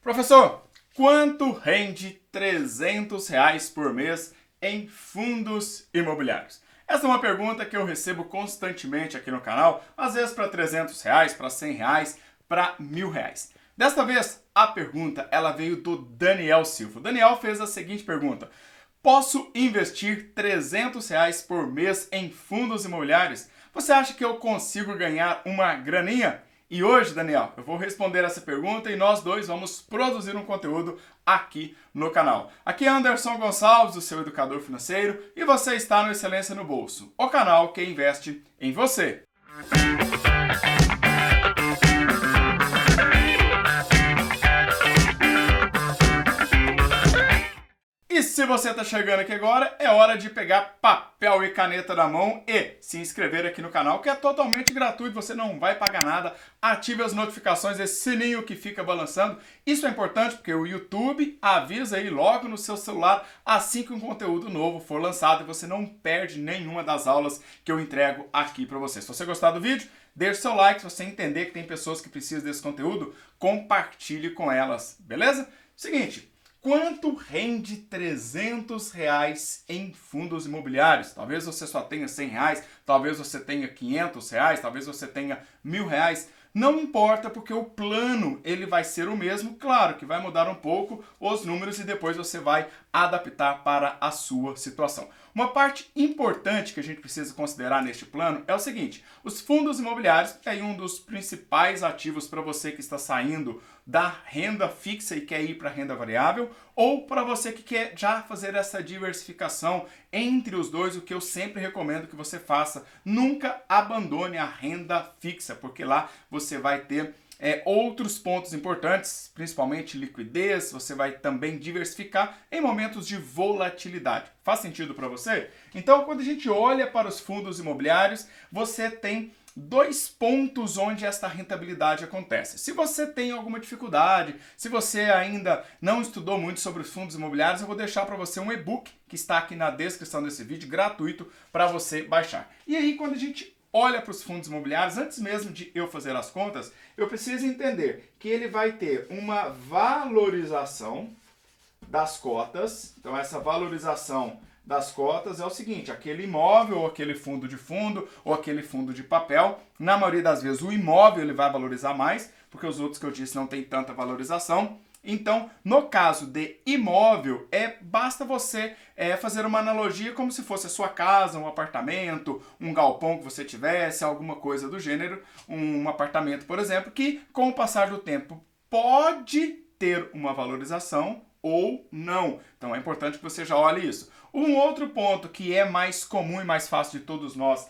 Professor, quanto rende R$ 300 por mês em fundos imobiliários? Essa é uma pergunta que eu recebo constantemente aqui no canal, às vezes para R$ 300, para R$ 100, para R$ 1.000. Desta vez, a pergunta ela veio do Daniel Silva. O Daniel fez a seguinte pergunta: posso investir R$ 300 por mês em fundos imobiliários? Você acha que eu consigo ganhar uma graninha? E hoje, Daniel, eu vou responder essa pergunta e nós dois vamos produzir um conteúdo aqui no canal. Aqui é Anderson Gonçalves, o seu educador financeiro, e você está no Excelência no Bolso, o canal que investe em você. E se você está chegando aqui agora, é hora de pegar papel e caneta na mão e se inscrever aqui no canal, que é totalmente gratuito, você não vai pagar nada. Ative as notificações, esse sininho que fica balançando. Isso é importante porque o YouTube avisa aí logo no seu celular assim que um conteúdo novo for lançado e você não perde nenhuma das aulas que eu entrego aqui para você. Se você gostar do vídeo, deixe seu like. Se você entender que tem pessoas que precisam desse conteúdo, compartilhe com elas, beleza? Seguinte. Quanto rende R$ 300 em fundos imobiliários? Talvez você só tenha R$ 100, talvez você tenha R$ 500, talvez você tenha R$ 1.000. Não importa, porque o plano ele vai ser o mesmo, claro que vai mudar um pouco os números e depois você vai adaptar para a sua situação. Uma parte importante que a gente precisa considerar neste plano é o seguinte: os fundos imobiliários é um dos principais ativos para você que está saindo da renda fixa e quer ir para a renda variável, ou para você que quer já fazer essa diversificação entre os dois, o que eu sempre recomendo que você faça. Nunca abandone a renda fixa, porque lá você vai ter outros pontos importantes, principalmente liquidez. Você vai também diversificar em momentos de volatilidade. Faz sentido para você? Então, quando a gente olha para os fundos imobiliários, você tem dois pontos onde esta rentabilidade acontece. Se você tem alguma dificuldade, se você ainda não estudou muito sobre os fundos imobiliários, eu vou deixar para você um e-book que está aqui na descrição desse vídeo, gratuito, para você baixar. E aí, quando a gente olha para os fundos imobiliários, antes mesmo de eu fazer as contas, eu preciso entender que ele vai ter uma valorização das cotas. Então, essa valorização das cotas é o seguinte: aquele imóvel, ou aquele fundo, ou aquele fundo de papel, na maioria das vezes o imóvel ele vai valorizar mais, porque os outros que eu disse não tem tanta valorização. Então, no caso de imóvel, basta você fazer uma analogia como se fosse a sua casa, um apartamento, um galpão que você tivesse, alguma coisa do gênero, um apartamento, por exemplo, que com o passar do tempo pode ter uma valorização ou não. Então é importante que você já olhe isso. Um outro ponto que é mais comum e mais fácil de todos nós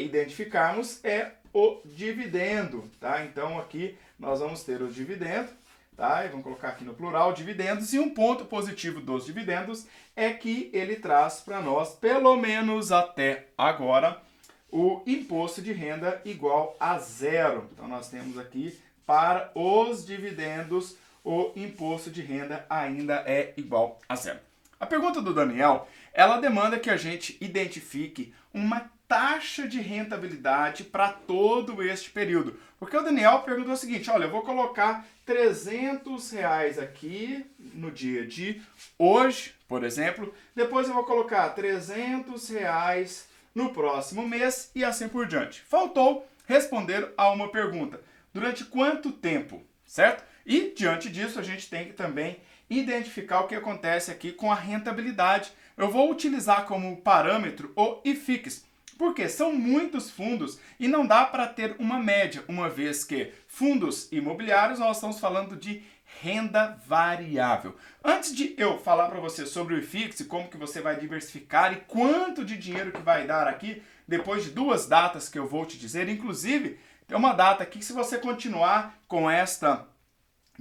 identificarmos é o dividendo, tá? Então aqui nós vamos ter o dividendo, tá? E vamos colocar aqui no plural, dividendos, e um ponto positivo dos dividendos é que ele traz para nós, pelo menos até agora, o imposto de renda igual a zero. Então nós temos aqui para os dividendos o imposto de renda ainda é igual a zero. A pergunta do Daniel, ela demanda que a gente identifique uma taxa de rentabilidade para todo este período. Porque o Daniel perguntou o seguinte: olha, eu vou colocar R$ 300 aqui no dia de hoje, por exemplo, depois eu vou colocar R$ 300 no próximo mês e assim por diante. Faltou responder a uma pergunta: durante quanto tempo, certo? E, diante disso, a gente tem que também identificar o que acontece aqui com a rentabilidade. Eu vou utilizar como parâmetro o IFIX, porque são muitos fundos e não dá para ter uma média, uma vez que fundos imobiliários nós estamos falando de renda variável. Antes de eu falar para você sobre o IFIX e como que você vai diversificar e quanto de dinheiro que vai dar aqui, depois de duas datas que eu vou te dizer, inclusive tem uma data aqui que, se você continuar com esta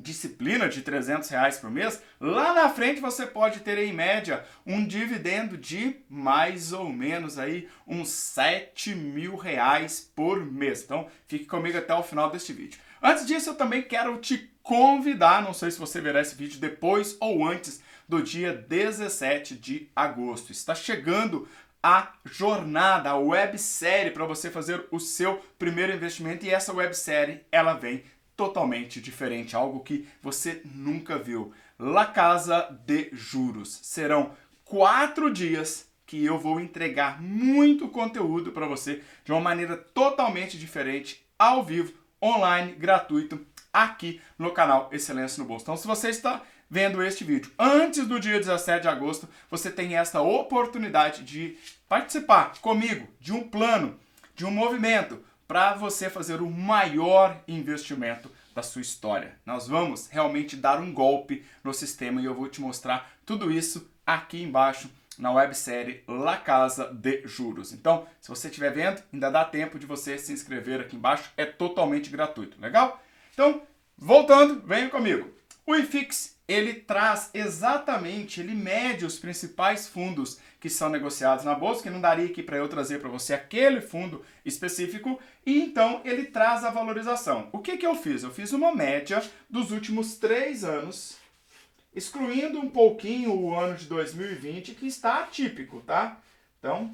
disciplina de R$ 300 por mês, lá na frente você pode ter em média um dividendo de mais ou menos aí uns R$ 7.000 por mês. Então fique comigo até o final deste vídeo. Antes disso, eu também quero te convidar, não sei se você verá esse vídeo depois ou antes do dia 17 de agosto. Está chegando a jornada, a websérie para você fazer o seu primeiro investimento, e essa websérie ela vem totalmente diferente, algo que você nunca viu. La Casa de Juros. Serão 4 dias que eu vou entregar muito conteúdo para você de uma maneira totalmente diferente, ao vivo, online, gratuito, aqui no canal Excelência no Bolso. Então, se você está vendo este vídeo antes do dia 17 de agosto, você tem esta oportunidade de participar comigo de um plano, de um movimento, para você fazer o maior investimento da sua história. Nós vamos realmente dar um golpe no sistema e eu vou te mostrar tudo isso aqui embaixo na websérie La Casa de Juros. Então, se você estiver vendo, ainda dá tempo de você se inscrever aqui embaixo, é totalmente gratuito, legal? Então, voltando, venha comigo. O IFIX, ele traz exatamente, ele mede os principais fundos que são negociados na bolsa, que não daria aqui para eu trazer para você aquele fundo específico, e então ele traz a valorização. O que que eu fiz? Eu fiz uma média dos últimos 3 anos, excluindo um pouquinho o ano de 2020, que está atípico, tá? Então,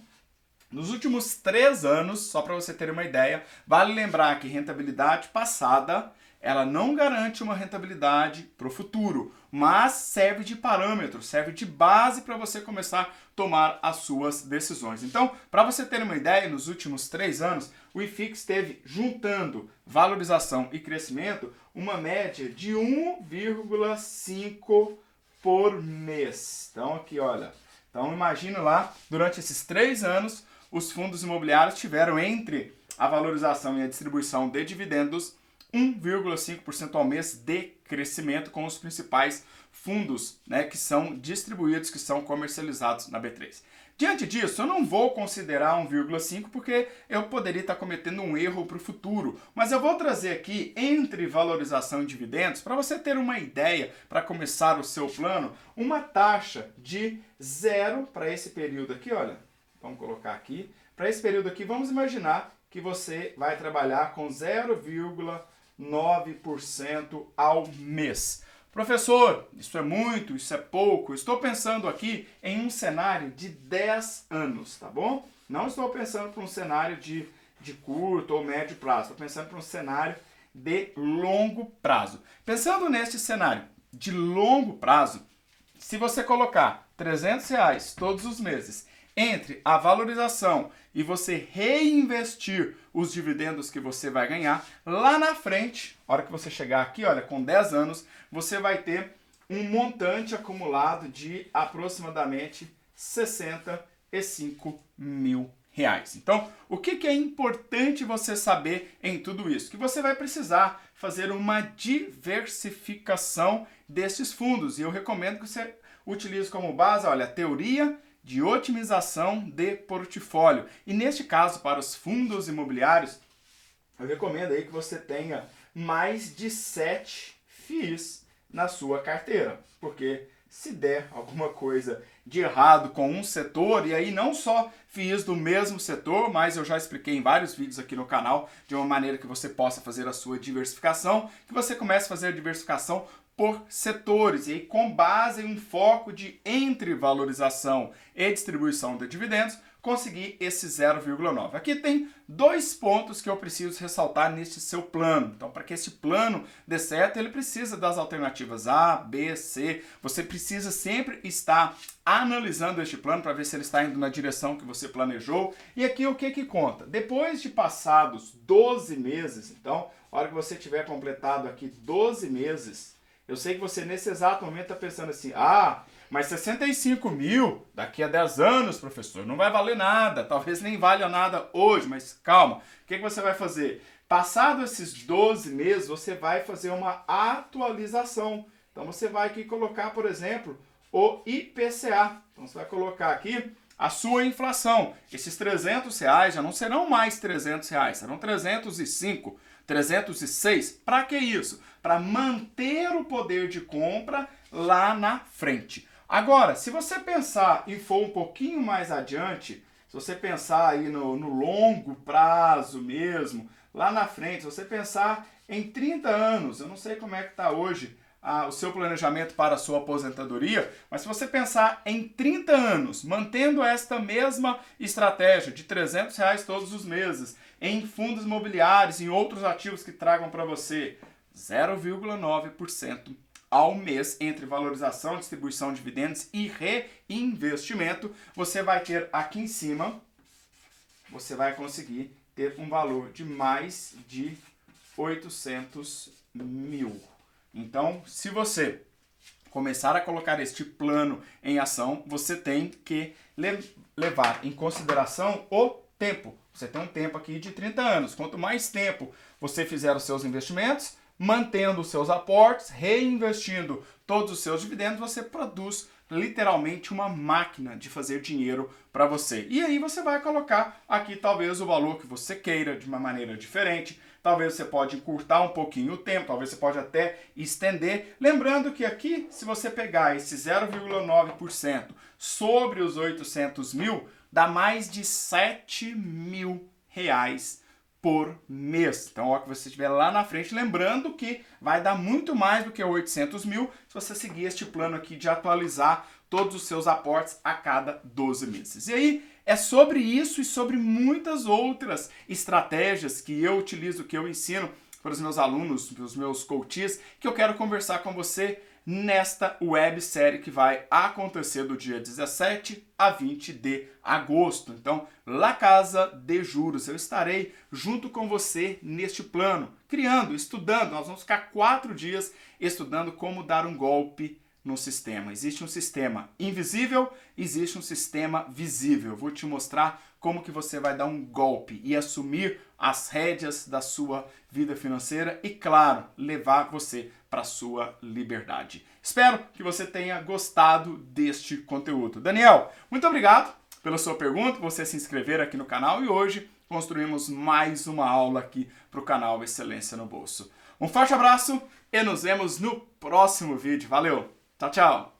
nos últimos 3 anos, só para você ter uma ideia, vale lembrar que rentabilidade passada, ela não garante uma rentabilidade para o futuro, mas serve de parâmetro, serve de base para você começar a tomar as suas decisões. Então, para você ter uma ideia, nos últimos 3 anos, o IFIX teve, juntando valorização e crescimento, uma média de 1,5 por mês. Então, aqui, olha. Então, imagina lá, durante esses 3 anos, os fundos imobiliários tiveram entre a valorização e a distribuição de dividendos 1,5% ao mês de crescimento com os principais fundos, né, que são distribuídos, que são comercializados na B3. Diante disso, eu não vou considerar 1,5 porque eu poderia estar cometendo um erro para o futuro, mas eu vou trazer aqui entre valorização e dividendos, para você ter uma ideia, para começar o seu plano, uma taxa de 0 para esse período aqui, olha, vamos colocar aqui, para esse período aqui, vamos imaginar que você vai trabalhar com 0,9% ao mês. Professor, isso é muito, isso é pouco. Estou pensando aqui em um cenário de 10 anos, tá bom? Não estou pensando para um cenário de curto ou médio prazo. Estou pensando para um cenário de longo prazo. Pensando neste cenário de longo prazo, se você colocar R$300 todos os meses entre a valorização e você reinvestir os dividendos que você vai ganhar, lá na frente, a hora que você chegar aqui, olha, com 10 anos, você vai ter um montante acumulado de aproximadamente R$65 mil. Então, o que é importante você saber em tudo isso? Que você vai precisar fazer uma diversificação desses fundos. E eu recomendo que você utilize como base, olha, a teoria de otimização de portfólio. E neste caso, para os fundos imobiliários, eu recomendo aí que você tenha mais de 7 FIIs na sua carteira. Porque se der alguma coisa de errado com um setor, e aí não só FIIs do mesmo setor, mas eu já expliquei em vários vídeos aqui no canal, de uma maneira que você possa fazer a sua diversificação, que você comece a fazer a diversificação por setores, e aí, com base em um foco de entre valorização e distribuição de dividendos, conseguir esse 0,9. Aqui tem 2 pontos que eu preciso ressaltar neste seu plano. Então, para que esse plano dê certo, ele precisa das alternativas A, B, C. Você precisa sempre estar analisando este plano para ver se ele está indo na direção que você planejou. E aqui o que conta? Depois de passados 12 meses, então, a hora que você tiver completado aqui 12 meses, eu sei que você nesse exato momento está pensando assim, mas 65 mil daqui a 10 anos, professor, não vai valer nada, talvez nem valha nada hoje, mas calma. O que você vai fazer? Passado esses 12 meses, você vai fazer uma atualização. Então você vai aqui colocar, por exemplo, o IPCA. Então você vai colocar aqui a sua inflação. Esses R$300 já não serão mais R$300, serão 305, 306. Para que isso? Para manter o poder de compra lá na frente. Agora, se você pensar e for um pouquinho mais adiante, se você pensar aí no longo prazo mesmo, lá na frente, se você pensar em 30 anos, eu não sei como é que está hoje o seu planejamento para a sua aposentadoria, mas se você pensar em 30 anos, mantendo esta mesma estratégia de R$300 todos os meses, em fundos imobiliários, em outros ativos que tragam para você 0,9% ao mês entre valorização, distribuição de dividendos e reinvestimento, você vai ter aqui em cima, você vai conseguir ter um valor de mais de 800 mil. Então, se você começar a colocar este plano em ação, você tem que levar em consideração o tempo. Você tem um tempo aqui de 30 anos. Quanto mais tempo você fizer os seus investimentos, mantendo os seus aportes, reinvestindo todos os seus dividendos, você produz literalmente uma máquina de fazer dinheiro para você. E aí você vai colocar aqui talvez o valor que você queira de uma maneira diferente. Talvez você pode encurtar um pouquinho o tempo, talvez você pode até estender. Lembrando que aqui, se você pegar esse 0,9% sobre os 800 mil, dá mais de 7 mil reais por mês. Então, ó, que você estiver lá na frente, lembrando que vai dar muito mais do que 800 mil se você seguir este plano aqui de atualizar todos os seus aportes a cada 12 meses. E aí, é sobre isso e sobre muitas outras estratégias que eu utilizo, que eu ensino para os meus alunos, para os meus coaches, que eu quero conversar com você nesta websérie que vai acontecer do dia 17 a 20 de agosto. Então, La Casa de Juros, eu estarei junto com você neste plano, criando, estudando. Nós vamos ficar 4 dias estudando como dar um golpe no sistema. Existe um sistema invisível, existe um sistema visível. Eu vou te mostrar como que você vai dar um golpe e assumir as rédeas da sua vida financeira e, claro, levar você para a sua liberdade. Espero que você tenha gostado deste conteúdo. Daniel, muito obrigado pela sua pergunta, você se inscrever aqui no canal e hoje construímos mais uma aula aqui para o canal Excelência no Bolso. Um forte abraço e nos vemos no próximo vídeo. Valeu! Tchau, tchau!